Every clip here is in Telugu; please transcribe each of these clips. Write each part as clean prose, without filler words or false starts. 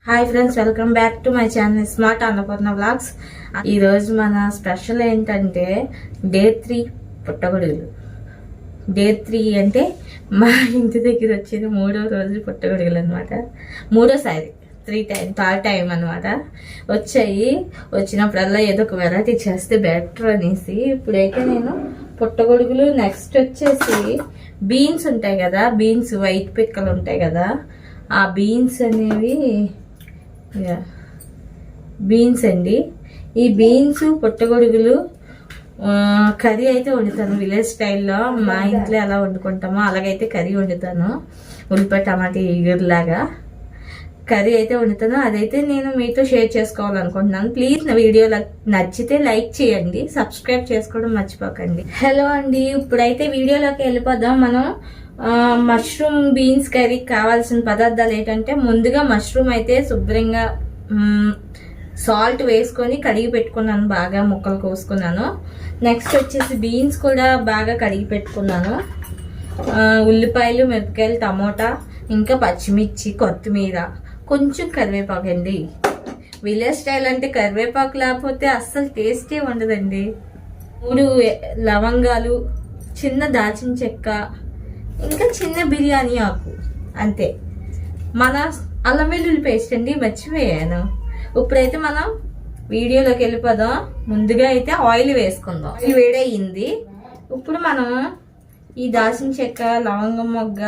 Hi friends, welcome back to my channel smart Annapurna vlogs. ఈరోజు మన స్పెషల్ ఏంటంటే డే 3 పుట్టగొడుగులు. డే 3 అంటే మా ఇంటి దగ్గర వచ్చేది 3వ రోజు పుట్టగొడుగులు అనమాట. మూడోసారి 3 టైం అనమాట వచ్చాయి. వచ్చినప్పుడల్లా ఏదో ఒక వెరైటీ చేస్తే బెటర్ అనేసి ఇప్పుడైతే నేను పుట్టగొడుగులు, నెక్స్ట్ వచ్చేసి బీన్స్ ఉంటాయి కదా, బీన్స్ వైట్ పిక్కలు ఉంటాయి కదా, ఆ బీన్స్ అనేవి బీన్స్ అండి. ఈ బీన్స్ పుట్టగొడుగులు కర్రీ అయితే వండుతాను విలేజ్ స్టైల్లో. మా ఇంట్లో ఎలా వండుకుంటామో అలాగైతే కర్రీ వండుతాను. ఉల్లిపాయ టమాటా ఎగురులాగా కర్రీ అయితే వండుతాను. అదైతే నేను మీతో షేర్ చేసుకోవాలనుకుంటున్నాను. ప్లీజ్ నా వీడియో నచ్చితే లైక్ చేయండి, సబ్స్క్రైబ్ చేసుకోవడం మర్చిపోకండి. హలో అండి, ఇప్పుడైతే వీడియోలోకి వెళ్ళిపోదాం. మనం మష్రూమ్ బీన్స్ కర్రీకి కావాల్సిన పదార్థాలు ఏంటంటే, ముందుగా మష్రూమ్ అయితే శుభ్రంగా సాల్ట్ వేసుకొని కడిగి పెట్టుకున్నాను, బాగా ముక్కలు కోసుకున్నాను. నెక్స్ట్ వచ్చేసి బీన్స్ కూడా బాగా కడిగి పెట్టుకున్నాను. ఉల్లిపాయలు, మిరపకాయలు, టమోటా, ఇంకా పచ్చిమిర్చి, కొత్తిమీర, కొంచెం కరివేపాకు అండి. విలేజ్ స్టైల్ అంటే కరివేపాకు లేకపోతే అస్సలు టేస్టే ఉండదండి. 3 లవంగాలు, చిన్న దాచిన చెక్క, ఇంకా చిన్న బిర్యానీ ఆకు, అంతే. మన అల్లం వెల్లుల్లి పేస్ట్ అండి, మర్చిపోయాను. ఇప్పుడైతే మనం వీడియోలోకి వెళ్ళిపోదాం. ముందుగా అయితే ఆయిల్ వేసుకుందాం. ఆయిల్ వేడయింది. ఇప్పుడు మనం ఈ దాచిన చెక్క, లవంగం మొగ్గ,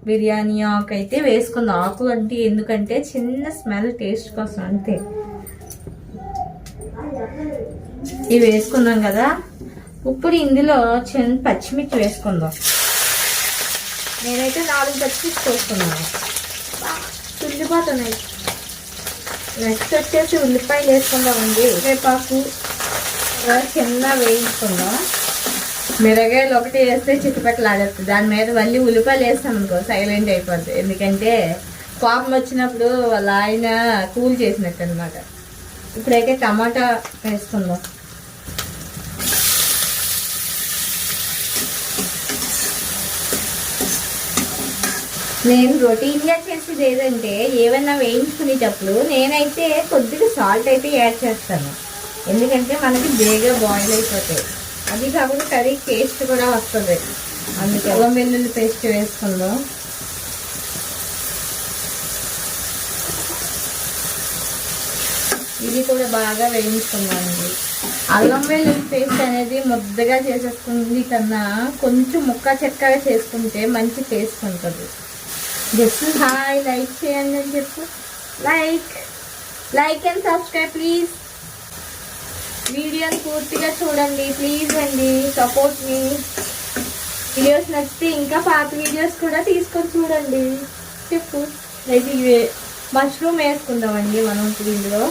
బిర్యానీ ఆకు అయితే వేసుకుందాం. ఆకు అంటే ఎందుకంటే చిన్న స్మెల్ టేస్ట్ కోసం, అంతే. ఇవి వేసుకున్నాం కదా. ఇప్పుడు ఇందులో చిన్న పచ్చిమిర్చి వేసుకుందాం. నేనైతే 4 పచ్చిమిర్చి వేసుకున్నాను, చుండిపోతున్నాయి. నెక్స్ట్ వచ్చేసి ఉల్లిపాయలు వేసుకుందామండి. కరివేపాకు చిన్న వేయించుకుందాం. మిరగాయలు ఒకటి వేస్తే చిట్టుపక్కలు ఆడేస్తుంది. దాని మీద మళ్ళీ ఉల్లిపాయలు వేస్తాం అనుకో సైలెంట్ అయిపోద్ది. ఎందుకంటే కోపం వచ్చినప్పుడు వాళ్ళ ఆయన కూల్ చేసినట్టు అనమాట. ఇప్పుడైతే టమాటా వేసుకుందాం. నేను రొటీన్గా చేసేది ఏదంటే, ఏమన్నా వేయించుకునేటప్పుడు నేనైతే కొద్దిగా సాల్ట్ అయితే యాడ్ చేస్తాను. ఎందుకంటే మనకి బేగా బాయిల్ అయిపోతాయి. అది కాకుండా కర్రీ టేస్ట్ కూడా వస్తుంది. అందుకే అల్లం వెల్లుల్లి పేస్ట్ వేసుకుందాం. ఇది కూడా బాగా వేయించుకుందామండి. అల్లం వెల్లుల్లి పేస్ట్ అనేది ముద్దగా చేసేసుకుంది కన్నా కొంచెం ముక్క చెక్కగా చేసుకుంటే మంచి టేస్ట్ ఉంటుంది. జస్ట్ హాయ్, లైక్ చేయండి అని చెప్పు. Like and subscribe please. వీడియోని పూర్తిగా చూడండి ప్లీజ్ అండి, సపోర్ట్ మీ. వీడియోస్ నచ్చితే ఇంకా పాత వీడియోస్ కూడా తీసుకొని చూడండి. చెప్పు. అయితే ఇవి మష్రూమ్ వేసుకుందామండి మనం. ఇప్పుడు ఇందులో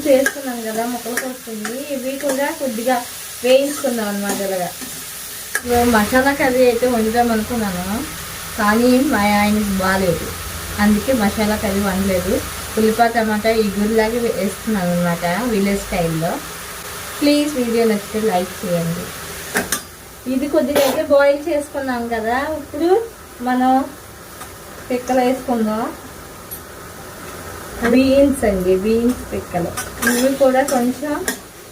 వేసుకున్నాం కదా, ముక్కలకు వస్తుంది. ఇవి కూడా కొద్దిగా వేయించుకుందాం అన్నమాట. ఇలాగా మసాలా కర్రీ అయితే వండుదాం అనుకున్నాను, కానీ మా ఆయనకి బాగాలేదు, అందుకే మసాలా కర్రీ వండలేదు. ఉల్లిపాయ టమాటా ఇగురులాగా వేస్తున్నాను అనమాట విలేజ్ స్టైల్లో. ప్లీజ్ వీడియో నచ్చితే లైక్ చేయండి. ఇది కొద్దిగా అయితే బాయిల్ చేసుకున్నాం కదా. ఇప్పుడు మనం పిక్కలు వేసుకుందాం. బీన్స్ అండి, బీన్స్ పిక్కలు. ఇవి కూడా కొంచెం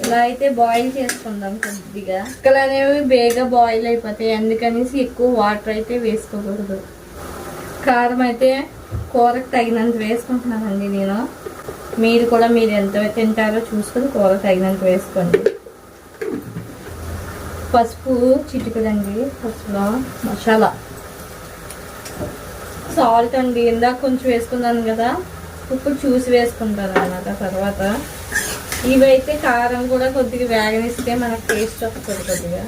ఇలా అయితే బాయిల్ చేసుకుందాం కొద్దిగా. పిక్కలు అనేవి బేగా బాయిల్ అయిపోతాయి, అందుకనేసి ఎక్కువ వాటర్ అయితే వేసుకోకూడదు. కారం అయితే కూరకు తగినంత వేసుకుంటున్నానండి నేను. మీరు కూడా మీరు ఎంత తింటారో చూసుకొని కూరకు తగినంత వేసుకోండి. పసుపు చిటికడండి, పసుపులో మసాలా, సాల్ట్ అండి. ఇందాక కొంచెం వేసుకున్నాను కదా, ఇప్పుడు చూసి వేసుకుంటాను అన్నమాట. తర్వాత ఇవైతే కారం కూడా కొద్దిగా వేగనిస్తే మనకు టేస్ట్ వస్తుంది. కొద్దిగా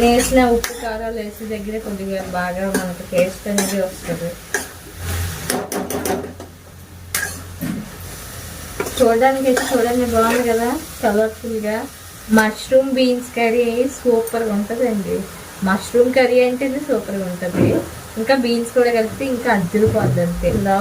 వేసిన ఉప్పు కారాలు వేసే దగ్గర కొద్దిగా బాగా మనకు టేస్ట్ అనేది వస్తుంది. చూడండి బాగుంది కదా, కలర్ఫుల్గా. మష్రూమ్ బీన్స్ కర్రీ సూపర్గా ఉంటుందండి. మష్రూమ్ కర్రీ అంటే సూపర్గా ఉంటుంది. ఇంకా బీన్స్ కూడా కలిపితే ఇంకా అద్దరిపోద్ది అంతే. ఇలా